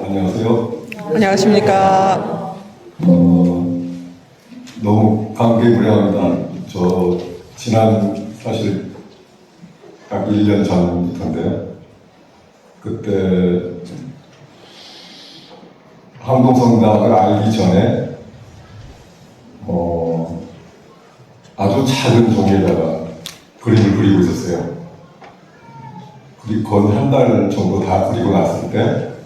안녕하세요. 안녕하십니까. 너무 감개무량합니다. 저 지난 사실 딱 1년 전부터인데요. 그때 항동성당을 알기 전에 아주 작은 종이에다가 그림을 그리고 있었어요. 그리고 거의 한 달 정도 다 그리고 났을 때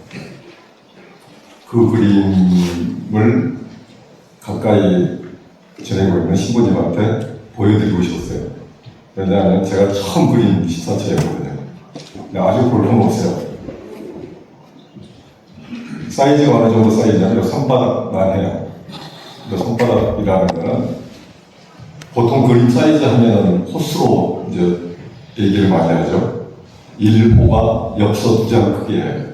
그 그림을 가까이 지내고 있는 신부님한테 보여드리고 싶었어요. 왜냐하면 제가 처음 그린 시사체였거든요. 아주 볼품없어요. 사이즈가 어느 정도 사이즈냐면 손바닥만 해요. 손바닥이라는 거는 보통 그림 사이즈 하면은 호수로 이제 얘기를 많이 하죠. 1호가 엽서 2장 크기예요.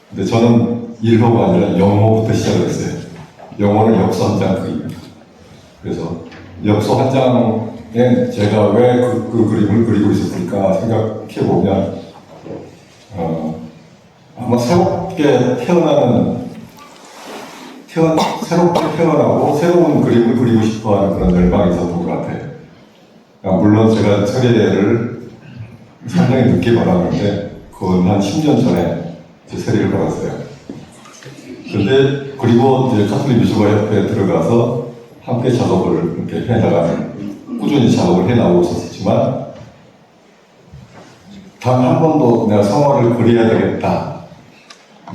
근데 저는 1호가 아니라 0호부터 시작을 했어요. 0호는 엽서 1장 크기입니다. 그래서 엽서 1장에 제가 왜 그 그림을 그리고 있었을까 생각해보면 아마 새롭게 태어나고 새로운 그림을 그리고 싶어하는 그런 열망이 있었던 것 같아요. 물론 제가 세례를 상당히 늦게 받았는데 그건 한 10년 전에 세례를 받았어요. 근데 그리고 이제 카톨릭 미술가 협회에 들어가서 함께 작업을 이렇게 꾸준히 작업을 해나오고 있었지만 단 한 번도 내가 성화를 그려야 되겠다.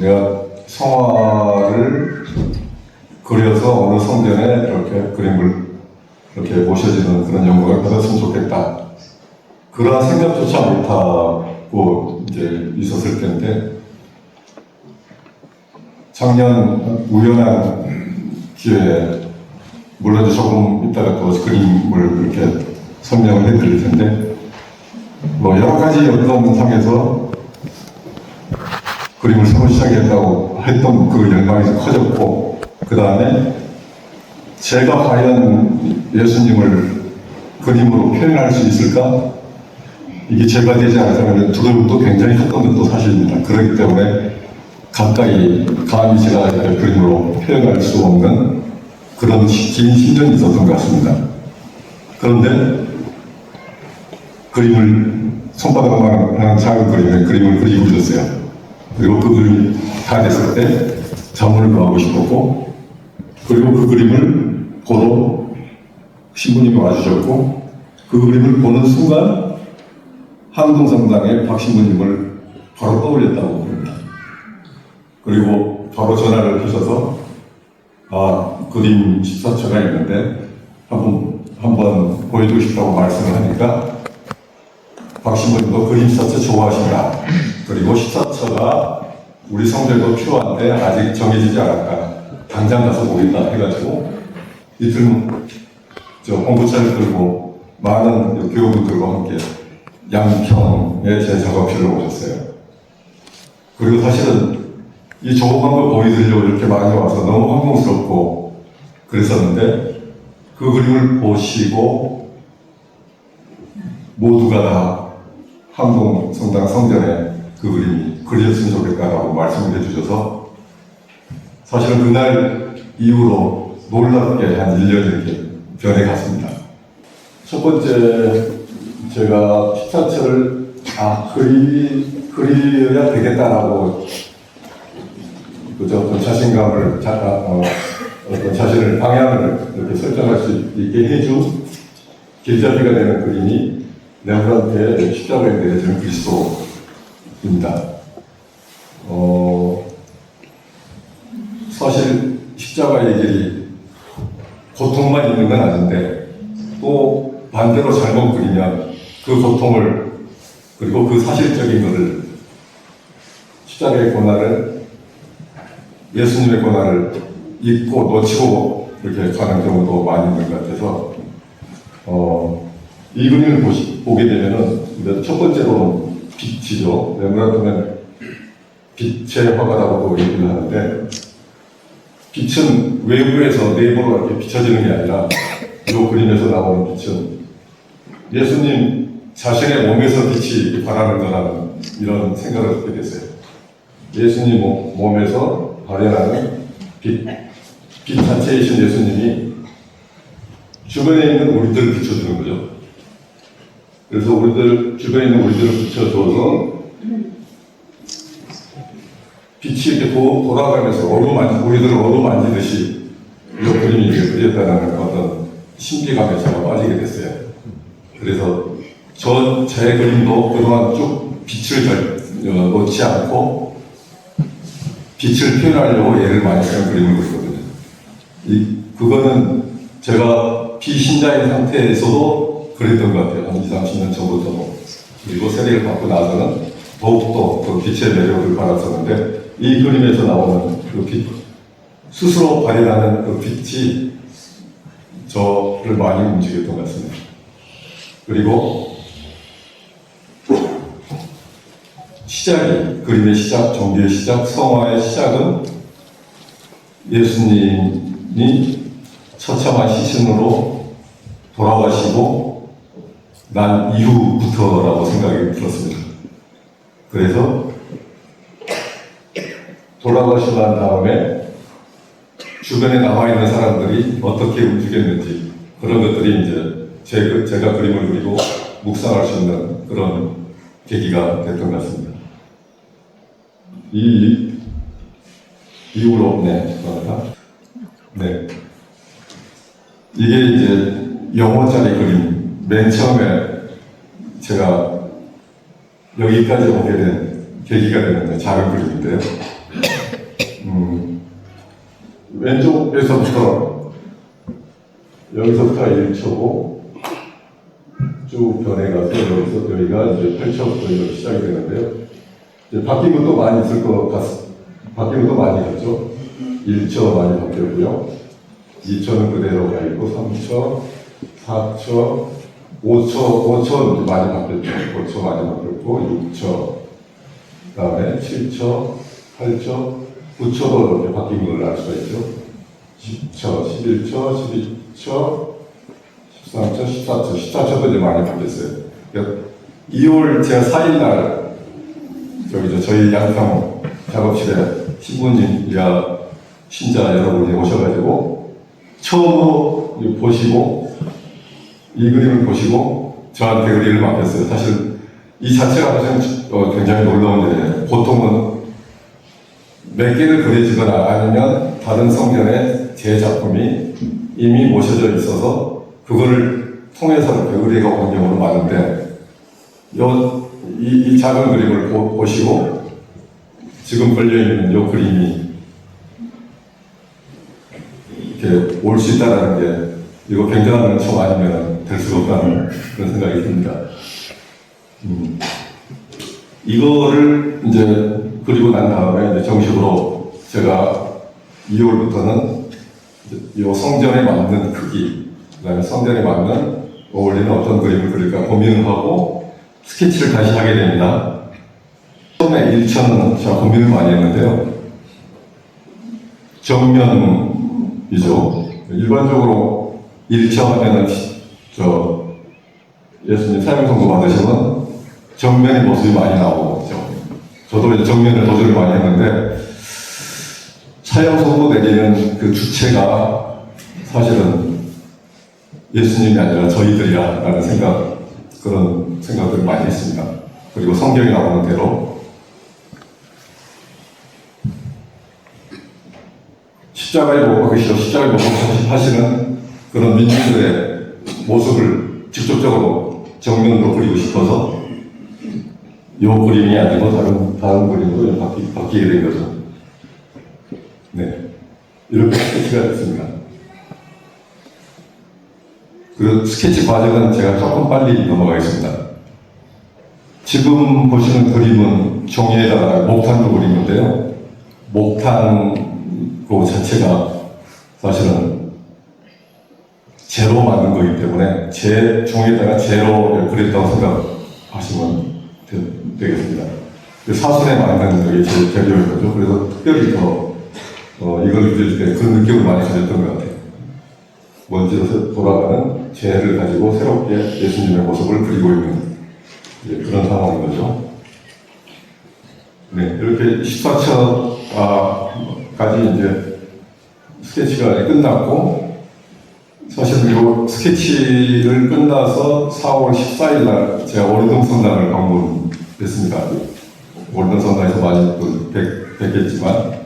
내가 성화를 그려서 어느 성전에 이렇게 그림을 이렇게 모셔지는 그런 영광을 받았으면 좋겠다. 그런 생각조차 못하고 이제 있었을 텐데 작년 우연한 기회에 물론 이제 조금 이따가 또 그림을 이렇게 설명을 해드릴 텐데 여러 가지 어떤 상에서 그림을 새로 시작했다고 했던 그 열망이 커졌고 그 다음에 제가 과연 예수님을 그림으로 표현할 수 있을까? 이게 제가 되지 않았다면 두려움도 굉장히 컸던 것도 사실입니다. 그렇기 때문에 감히 제가 그림으로 표현할 수 없는 그런 긴 신전이 있었던 것 같습니다. 그런데 손바닥만 하는 작은 그림을 그리고 있었어요. 그리고 그 그림이 다 됐을 때 자문을 구하고 싶었고 그리고 그 그림을 보러 신부님이 와주셨고 그 그림을 보는 순간 항동성당의 박 신부님을 바로 떠올렸다고 봅니다. 그리고 바로 전화를 하셔서 그림 시사처가 있는데 한번 보여주고 싶다고 말씀을 하니까 박 신부님도 그림 시사처 좋아하신다. 그리고 시사처가 우리 성전에도 필요한데 아직 정해지지 않았다. 당장 가서 보겠다 해가지고 이틀 홍보차를 들고 많은 교우분들과 함께 양평에 제 작업실을 오셨어요. 그리고 사실은 이 조그만 걸 보여드리려고 이렇게 많이 와서 너무 황송스럽고 그랬었는데 그 그림을 보시고 모두가 다 항동성당 성전에 그 그림이 그려졌으면 좋겠다라고 말씀을 해주셔서 사실은 그날 이후로 놀랍게 한 1년 이렇게 변해갔습니다. 첫 번째 제가 피사체를 그려야 되겠다라고 어떤 자신감을 어떤 자신을 방향을 이렇게 설정할 수 있게 해준 길잡이가 되는 그림이 레브란트의 십자가에 내려지는 그리스도입니다. 사실 십자가의 길이 고통만 있는 건 아닌데 또 반대로 잘못 그리면 그 고통을 그리고 그 사실적인 것을 십자가의 고난을 예수님의 고난을 잊고 놓치고 이렇게 가는 경우도 많이 있는 것 같아서 이 그림을 보게 되면은 첫 번째로 빛이죠. 레브란트는 빛의 화가라고도 얘기를 하는데 빛은 외부에서 내부로 이렇게 비춰지는 게 아니라 이 그림에서 나오는 빛은 예수님 자신의 몸에서 빛이 바라는 거라는 이런 생각을 하게 됐어요. 예수님 몸에서 발현하는 빛 자체이신 예수님이 주변에 있는 우리들을 비춰주는 거죠. 그래서 주변에 있는 우리들을 비춰줘서 빛이 이렇게 돌아가면서 우리들을 어루만지듯이 이 그림이 이렇게 그렸다는 어떤 신비감에 제가 빠지게 됐어요. 그래서 제 그림도 그동안 쭉 빛을 놓지 않고 빛을 표현하려고 애를 많이 쓰는 그림을 그리거든요. 그거는 제가 비신자인 상태에서도 그랬던 것 같아요. 한 20, 30년 전부터. 그리고 세례를 받고 나서는 더욱더 그 빛의 매력을 받았었는데, 이 그림에서 나오는 그 빛, 스스로 발현하는 그 빛이 저를 많이 움직였던 것 같습니다. 그리고 그림의 시작, 종교의 시작, 성화의 시작은 예수님이 처참한 시신으로 돌아가시고 난 이후부터라고 생각이 들었습니다. 그래서 돌아가시고 난 다음에 주변에 남아있는 사람들이 어떻게 움직였는지, 그런 것들이 이제 제가 그림을 그리고 묵상할 수 있는 그런 계기가 됐던 것 같습니다. 이후로, 이게 이제 영어짜리 그림, 맨 처음에 제가 여기까지 오게 된 계기가 되는 작은 그림인데요. 왼쪽에서부터, 여기서부터 1초고, 쭉 변해가서 여기가 이제 8초부터 시작이 되는데요. 이제 바뀐 것도 많이 있을 것 같습니다. 바뀐 것도 많이 있죠. 1초 많이 바뀌었고요. 2초는 그대로 가 있고, 3초, 4초, 5초 많이 바뀌었죠. 5초 많이 바뀌었고, 6초, 그 다음에 7초, 8초, 9초도 이렇게 바뀐 걸 알 수가 있죠. 10초, 11초, 12초, 13초, 14초도 이제 많이 바뀌었어요. 그러니까 2월 제가 4일날 저희 양평 작업실에 신부님이야 신자 여러분이 오셔가지고 처음으로 보시고 이 그림을 보시고 저한테 의뢰를 맡겼어요. 사실 이 자체가 굉장히 놀라운 일이에요. 보통은 몇 개를 그려지거나 아니면 다른 성전에 제 작품이 이미 모셔져 있어서 그거를 통해서 의뢰가 온 경우도 많은데, 이 작은 그림을 보시고 지금 걸려있는 이 그림이 이렇게 올 수 있다는 게, 이거 굉장한 은총 아니면 될 수가 없다는 그런 생각이 듭니다. 이거를 이제 그리고 난 다음에 이제 정식으로 제가 2월부터는 이 성전에 맞는 크기, 그 다음에 성전에 맞는 어울리는 어떤 그림을 그릴까 고민을 하고 스케치를 다시 하게 됩니다. 처음에 1차는 제가 고민을 많이 했는데요. 정면이죠. 일반적으로 1차 하면은 예수님 사형선고 받으시면 정면의 모습이 많이 나오죠. 저도 이제 정면을 도전을 많이 했는데, 사형선고 내리는 그 주체가 사실은 예수님이 아니라 저희들이라는 그런 생각들을 많이 했습니다. 그리고 성경에 나오는 대로 십자가에 못 박으시고 십자가에 못 박으시는 그런 민중들의 모습을 직접적으로 정면으로 그리고 싶어서 이 그림이 아니고 다른 그림으로 바뀌게 된 거죠. 네, 이렇게 스케치가 됐습니다. 그 스케치 과정은 제가 조금 빨리 넘어가겠습니다. 지금 보시는 그림은 종이에다가 목탄으로 그리는데요. 목탄 그 자체가 사실은 재로 만든 거기 때문에 종이에다가 재로 그렸다고 생각하시면 되겠습니다. 사순에 만든 그게 제 재료인 거죠. 그래서 특별히 더 이걸 그릴 때 그런 느낌을 많이 가졌던 것 같아요. 먼지로 돌아가는 재를 가지고 새롭게 예수님의 모습을 그리고 있는 그런 상황인 거죠. 네, 이렇게 14차까지 이제 스케치가 끝났고, 사실 이 스케치를 끝나서 4월 14일 날 제가 월동 성당을 방문했습니다. 월동 성당에서 많이 뵙겠지만,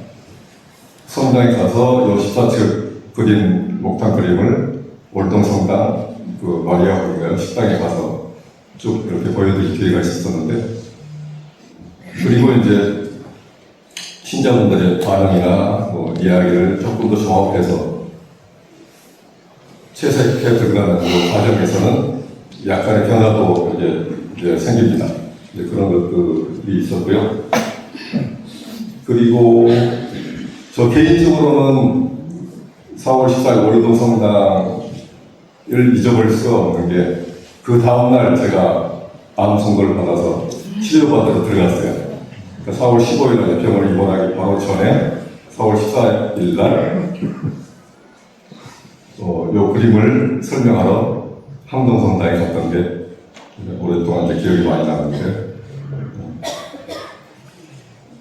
성당에 가서 이 14층 그림, 목탄 그림을 월동 성당 그 마리아 식당에 가서 쭉 이렇게 보여드릴 기회가 있었는데, 그리고 이제 신자분들의 반응이나 뭐 이야기를 조금 더 종합해서 채색해 들어가는 그 과정에서는 약간의 변화도 이제 생깁니다. 이제 그런 것들이 있었고요. 그리고 저 개인적으로는 4월 14일 월동 성당을 잊어버릴 수가 없는 게, 그 다음날 제가 암 선고를 받아서 치료받으러 들어갔어요. 그러니까 4월 15일 날 병원을 입원하기 바로 전에 4월 14일 날 요 그림을 설명하러 항동성당에 갔던 게 오랫동안 이제 기억이 많이 나는데,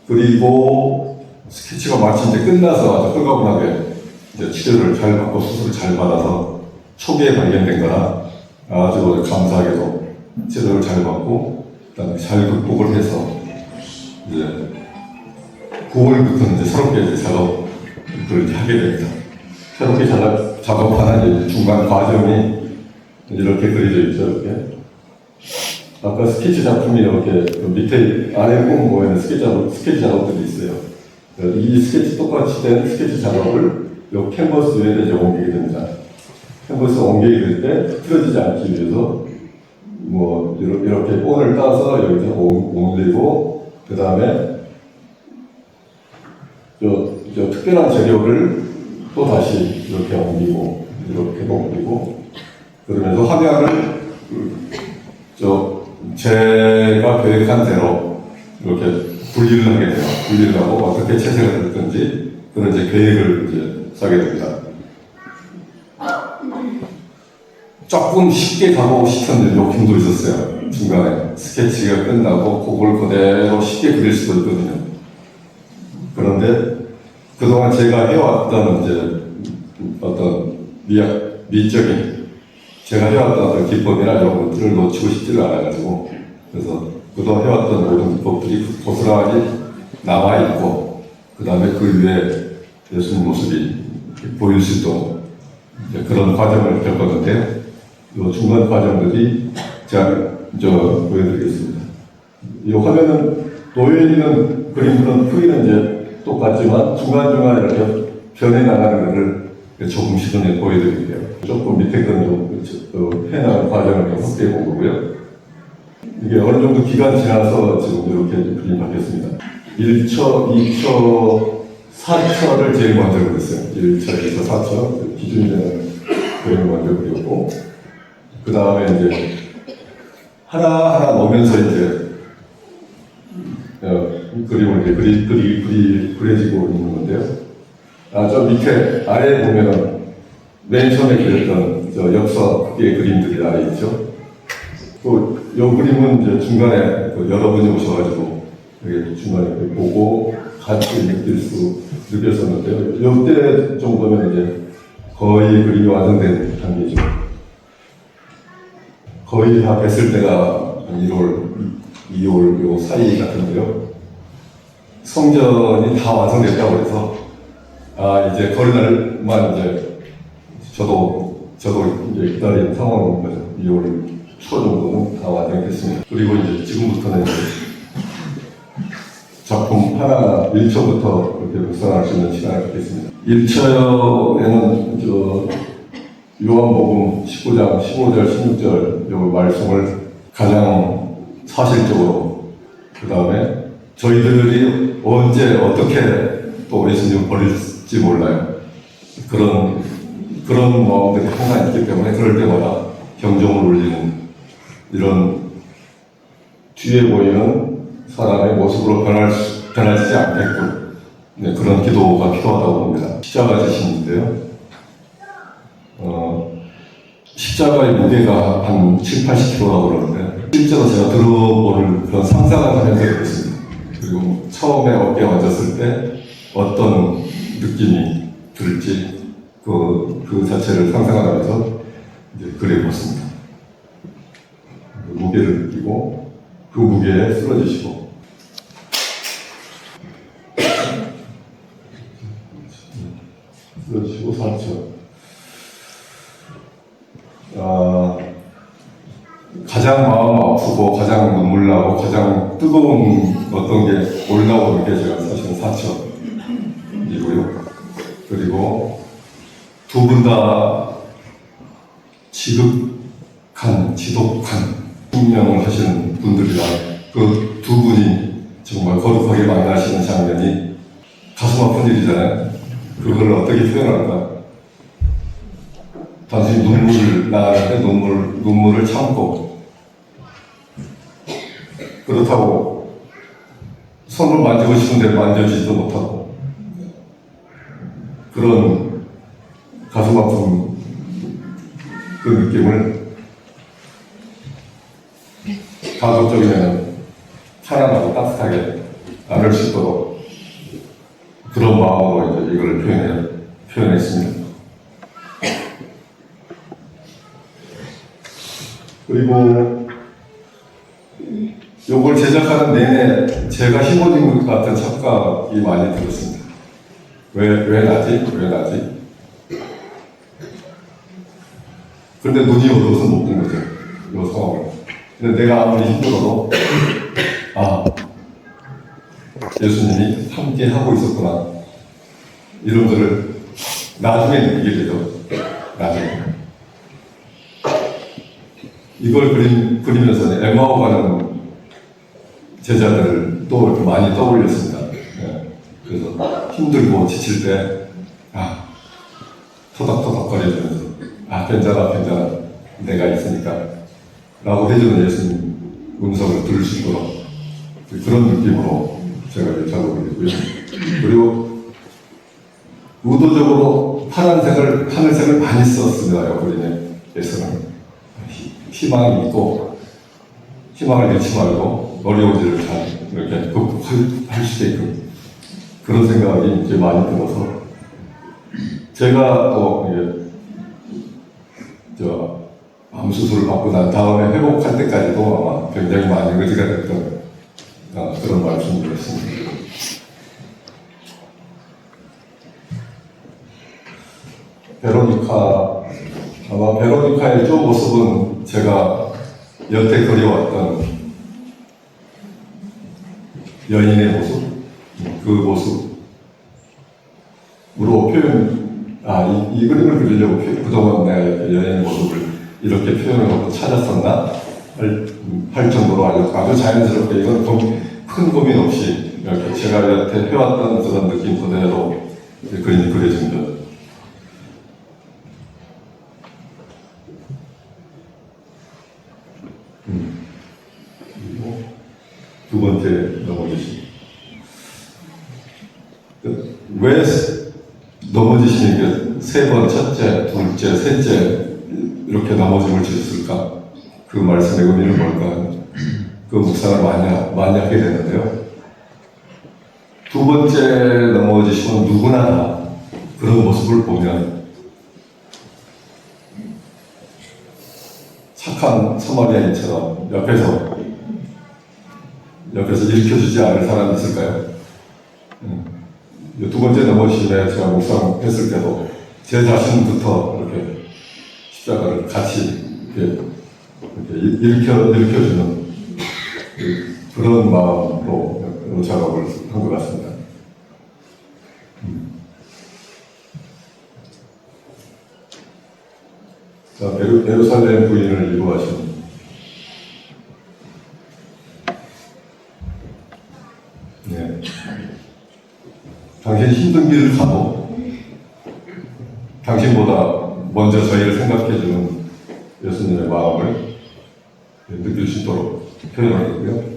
그리고 스케치가 마치 이제 끝나서 아주 홀가분하게 이제 치료를 잘 받고 수술을 잘 받아서 초기에 발견된 거라 아주 감사하게도 치료를 잘 받고 그다음에 잘 극복을 해서 이제 9월부터 이제 새롭게 이제 작업을 하게 됩니다. 새롭게 작업하는 이제 중간 과정이 이렇게 그려져 있죠. 이렇게 아까 스케치 작품이 이렇게 밑에 아래 보면 스케치 작업들이 있어요. 이 스케치 똑같이 된 스케치 작업을 이 캔버스 위에 이제 옮기게 됩니다. 캔버스 옮기게 될 때 틀어지지 않기 위해서 뭐 이렇게 본을 따서 여기서 옮기고, 그 다음에 저 특별한 재료를 또 다시 이렇게 옮기고, 이렇게 옮기고, 그러면서 화면을 제가 계획한 대로 이렇게 분리를 하게 돼요. 분리를 하고 어떻게 채색을 할 건지 그런 이제 계획을 이제 짜게 됩니다. 조금 쉽게 가고 싶은 욕심도 있었어요. 중간에 스케치가 끝나고 그걸 그대로 쉽게 그릴 수도 있거든요. 그런데 그동안 제가 해왔던 이제 어떤 미적인 제가 해왔던 어떤 기법이나 이런 것들을 놓치고 싶지를 않아가지고, 그래서 그동안 해왔던 모든 기법들이 고스란히 남아있고, 그 다음에 그 위에 예수님 모습이 보일 수 있도록 그런 과정을 겪었는데요. 이 중간 과정들이 제가 보여드리겠습니다. 이 화면은 놓여있는 그림들은 크기는 이제 똑같지만 중간중간 이렇게 변해 나가는 것을 조금씩은 보여드릴게요. 조금 밑에 거는 좀 해나가는 과정을 좀 확대해 보고요. 이게 어느 정도 기간 지나서 지금 이렇게 그림이 바뀌었습니다. 1초, 2초, 4초를 제일 먼저 그렸어요. 1초, 2초, 4초 기준이 되는 그림을 먼저 그렸고, 그 다음에 이제 하나하나 넣으면서 이제 그림을 이제 그려지고 있는 건데요. 저 밑에 아래에 보면은 맨 처음에 그렸던 저 엽서 크기의 그림들이 아래 있죠. 또 이 그림은 이제 중간에 여러분이 오셔가지고 여기 중간에 보고 같이 느꼈었는데요. 이때 정도면 이제 거의 그림이 완성된 단계죠. 거의 다 뵀을 때가 1월, 2월 요 사이 같은데요. 성전이 다 완성됐다고 해서 이제 거리날만 이제 저도 이제 기다리는 상황인 거죠. 2월 초 정도는 다 완성됐습니다. 그리고 이제 지금부터는 이제 작품 하나 1초부터 이렇게 묵상할 수 있는 시간을 갖겠습니다. 1초에는 요한복음 19장 15절 16절 요 말씀을 가장 사실적으로, 그 다음에 저희들이 언제 어떻게 또 예수님을 버릴지 몰라요. 그런 마음들이 항상 있기 때문에 그럴 때마다 경종을 울리는 이런 뒤에 보이는 사람의 모습으로 변하지 않게끔 그런 기도가 필요하다고 봅니다. 십자가 지신인데요. 십자가의 무게가 한 7, 80kg라고 그러는데 실제로 제가 들어보는 그런 상상을 하면서 그랬습니다. 그리고 처음에 어깨에 얹었을 때 어떤 느낌이 들을지 그 자체를 상상하면서 이제 그려봤습니다. 무게를 느끼고 그 무게에 쓰러지시고 쓰러지시고 상처. 가장 마음 아프고 가장 눈물 나고 가장 뜨거운 어떤 게 올라오는 게 제가 사실은 사천이고요. 그리고 두 분 다 지극한, 지독한 운명을 하시는 분들이라 그 두 분이 정말 거룩하게 만나시는 장면이 가슴 아픈 일이잖아요. 그걸 어떻게 표현할까? 단순히 눈물을 나는데 눈물을 참고 그렇다고 손을 만지고 싶은데 만져지지도 못하고 그런 가슴 아픈 그 느낌을 가급적이면 편안하고 따뜻하게 나눌 수 있도록 그런 마음으로 이제 이걸 표현했습니다. 그리고 이걸 제작하는 내내 제가 힘어진 것 같은 착각이 많이 들었습니다. 왜 나지? 근데 눈이 어두워서 못 본 거죠. 이 상황을. 근데 내가 아무리 힘들어도 예수님이 함께 하고 있었구나. 이런 거를 나중에 느끼게 되죠. 나중에. 이걸 그리면서 엠마오 가는 제자들을 또 많이 떠올렸습니다. 네. 그래서 힘들고 지칠 때, 토닥토닥거려주면서, 괜찮아. 내가 있으니까. 라고 해주는 예수님 음성을 들을 수 있도록 그런 느낌으로 제가 작업을 했고요. 그리고 의도적으로 하늘색을 많이 썼습니다. 그림에서는. 희망이 있고 희망을 잃지 말고 어려운 일을 잘 이렇게 극복할 수 있게끔 그런 생각이 이제 많이 들어서 제가 또 암 수술을 받고 난 다음에 회복할 때까지도 아마 굉장히 많이 의지가 됐던 그런 말씀이었습니다. 베로니카의 저 모습은 제가 여태 그려왔던 연인의 모습, 그 모습으로 이 그림을 그리려고 그동안 내가 연인의 모습을 이렇게 표현하고 찾았었나 할 정도로 아주 자연스럽게 이건 큰 고민 없이 이렇게 제가 여태 해왔던 그런 느낌 그대로 그림이 그려진 것. 그리고 두 번째 넘어지시. 왜 넘어지시는 게 세 번, 첫째, 둘째, 셋째 이렇게 넘어짐을 지었을까? 그 말씀의 의미는 뭘까? 그 묵상을 많이 하게 되는데요. 두 번째 넘어지시면 누구나 다 그런 모습을 보면 착한 사마리아인처럼 옆에서 일으켜주지 않을 사람이 있을까요? 두 번째 넘어지심에 제가 묵상했을 때도 제 자신부터 이렇게 십자가를 같이 이렇게 일으켜주는 그런 마음으로 작업을 한 것 같습니다. 자, 예루살렘 부인을 이루하신 당신 힘든 길을 가도 당신보다 먼저 저희를 생각해주는 예수님의 마음을 느낄 수 있도록 표현하고요.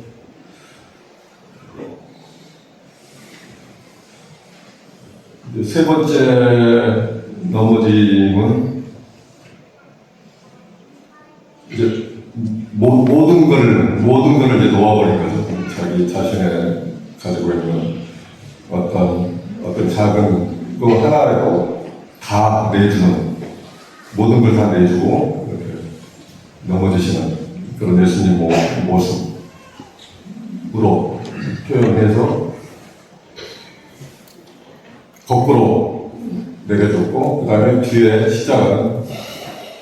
세 번째 넘어짐은 이제 모든 걸 이제 놓아버린 거죠. 자기 자신의 작은 거 하나라도 다 내주는, 모든 걸 다 내주고 이렇게 넘어지시는 그런 예수님 모습으로 표현해서 거꾸로 내려줬고, 그 다음에 뒤에 십자가는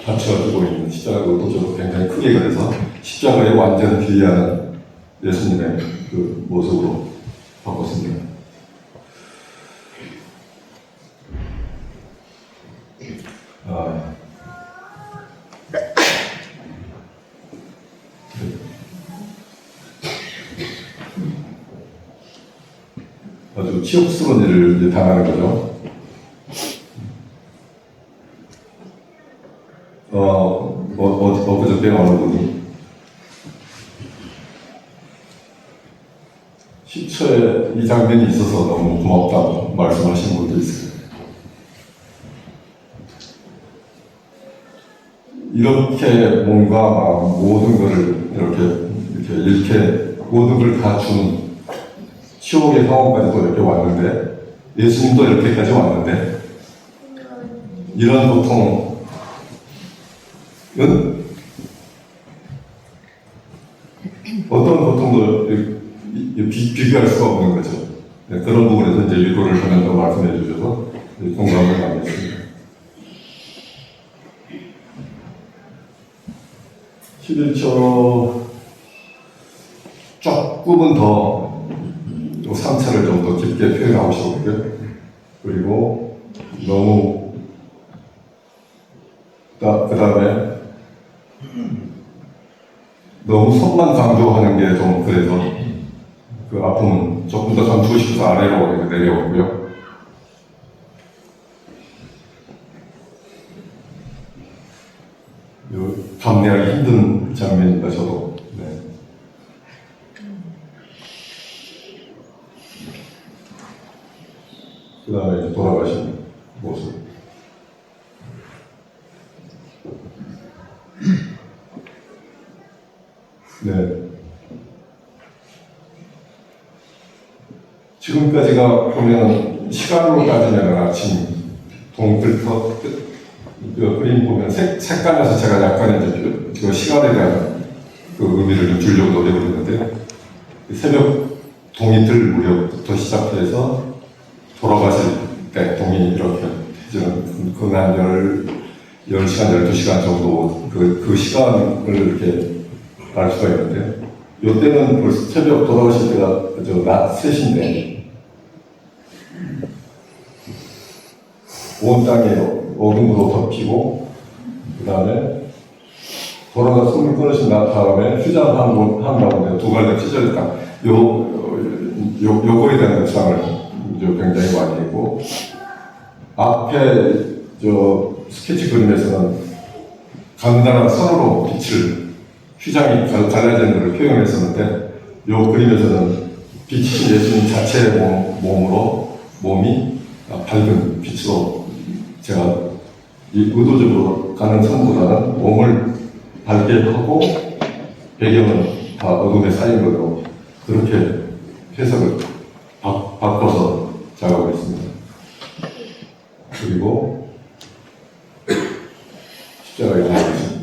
받쳐주고 있는, 십자가도 좀 굉장히 크게 그려서 십자가에 완전 비례하는 예수님의 그 모습으로 바꿨습니다. 아주 치욕스러운 일을 이제 당하는 거죠. 엊그저께 어느 분이 10초에 이 장면이 있어서 너무 고맙다고 말씀하시는 분도 있어요. 이렇게 뭔가 모든 것을 이렇게 모든 걸 다 주는 치욕의 상황까지도 이렇게 왔는데, 예수님도 이렇게까지 왔는데, 이런 고통은 어떤 고통도 비교할 수가 없는 거죠. 네, 그런 부분에서 이제 위로를 하면서 말씀해 주셔서 공감을 나누겠습니다. 11초 조금은 더 상처를 좀 더 깊게 표현하고 싶거든요. 그리고 너무 그 다음에 너무 손만 강조하는 게 좀 그래서 그 아픔은 조금 더 감추고 싶어서 아래로 내려오고요. 감내하기 힘든 장면입니다, 저도. 네. 그 다음에 돌아가신 모습. 네. 지금까지가 보면 시간으로 따지면 아침 동틀터 그 그림 보면 색깔 자체가 약간 이제 그 시간에 대한 그 의미를 좀 주려고 노력을 했는데, 새벽 동이틀 무렵부터 시작해서 돌아가실 때 동이 이렇게 해주는 그한 10시간, 12시간 정도 그 시간을 이렇게 알 수가 있는데, 이때는 벌써 새벽 돌아가실 때가 낮 3시인데 온 땅에 어둠으로 덮이고, 그 다음에 돌아가 숨을 끊으신 다음에 휴장 한 가운데 두 갈래 찢어졌다. 요거에 대한 묘사를 굉장히 많이 했고, 앞에 스케치 그림에서는 강단한 선으로 빛을, 휘장이 갈라지는 것을 표현했었는데, 요 그림에서는 빛이 예수님 자체의 몸이 밝은 빛으로, 제가 의도적으로 가는 선보다는 몸을 밝게 하고 배경은 다 어둠에 쌓인 거로 그렇게 해석을 바꿔서 작업을 했습니다. 그리고 십자가에 나오겠습니다.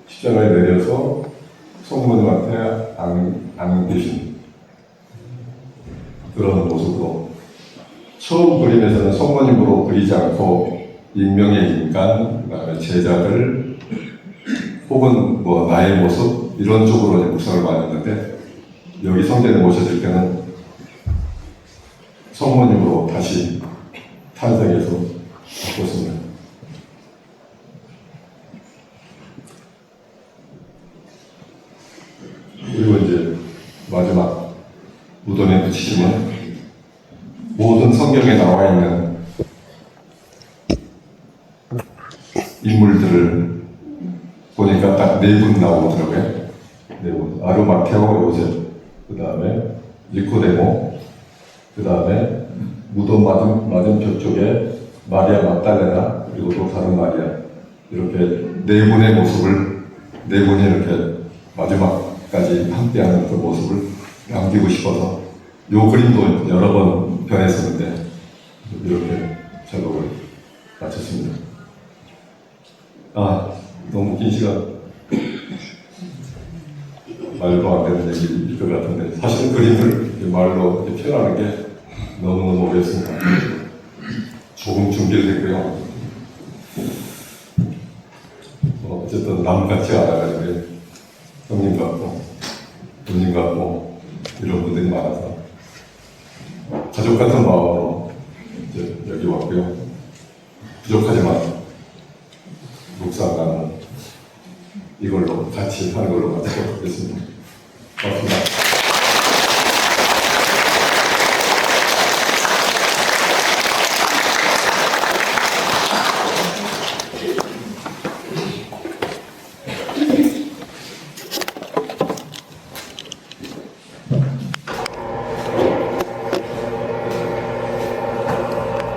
십자가에 내려서 성모님한테 안기신 그런 모습으로, 처음 그림에서는 성모님으로 그리지 않고 익명의 인간, 그 다음에 제자들, 혹은 나의 모습, 이런 쪽으로 묵상을 많이 했는데, 여기 성전에 모셔질 때는 성모님으로 다시 탄생해서 바꿨습니다. 그리고 이제 마지막 무덤에 붙이시면 모든 성경에 나와 있는 인물들을 보니까 딱 4분 나오더라고요. 4분. 아르마테오 요셉, 그 다음에 니코데모, 그 다음에 무덤 맞은편 쪽에 마리아 막달레나, 그리고 또 다른 마리아, 이렇게 4분의 모습을 4분이 이렇게 마지막까지 함께하는 그 모습을 남기고 싶어서 요 그림도 여러 번 변했었는데 이렇게 작업을 마쳤습니다. 너무 긴 시간 말도 안 되는 얘기일 것 같은데 사실은 그림을 말로 표현하는 게 너무너무 어렵습니다. 조금 준비를 했고요. 어쨌든 남 같지 않아가지고 형님 같고 누님 같고 이런 분들이 많아서 가족 같은 마음으로 이제 여기 왔고요. 부족하지만 묵상하는 이걸로 같이 하는 걸로 마치도록 하겠습니다. 고맙습니다.